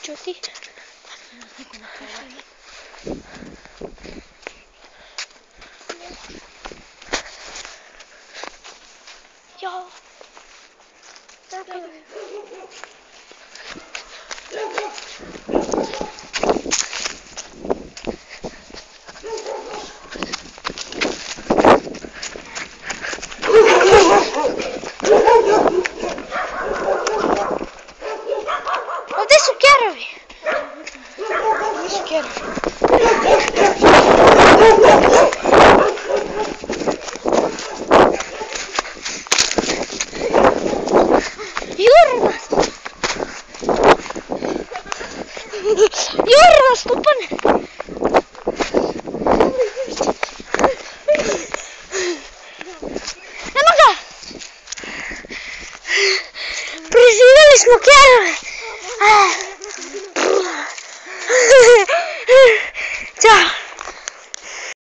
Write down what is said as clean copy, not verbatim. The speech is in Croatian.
Čuti? Jo. Ovdje su kerovi. Ovdje su kerovi. Jure nas! Jure nas, Stupane! Eno ga! Preživjeli smo kerove!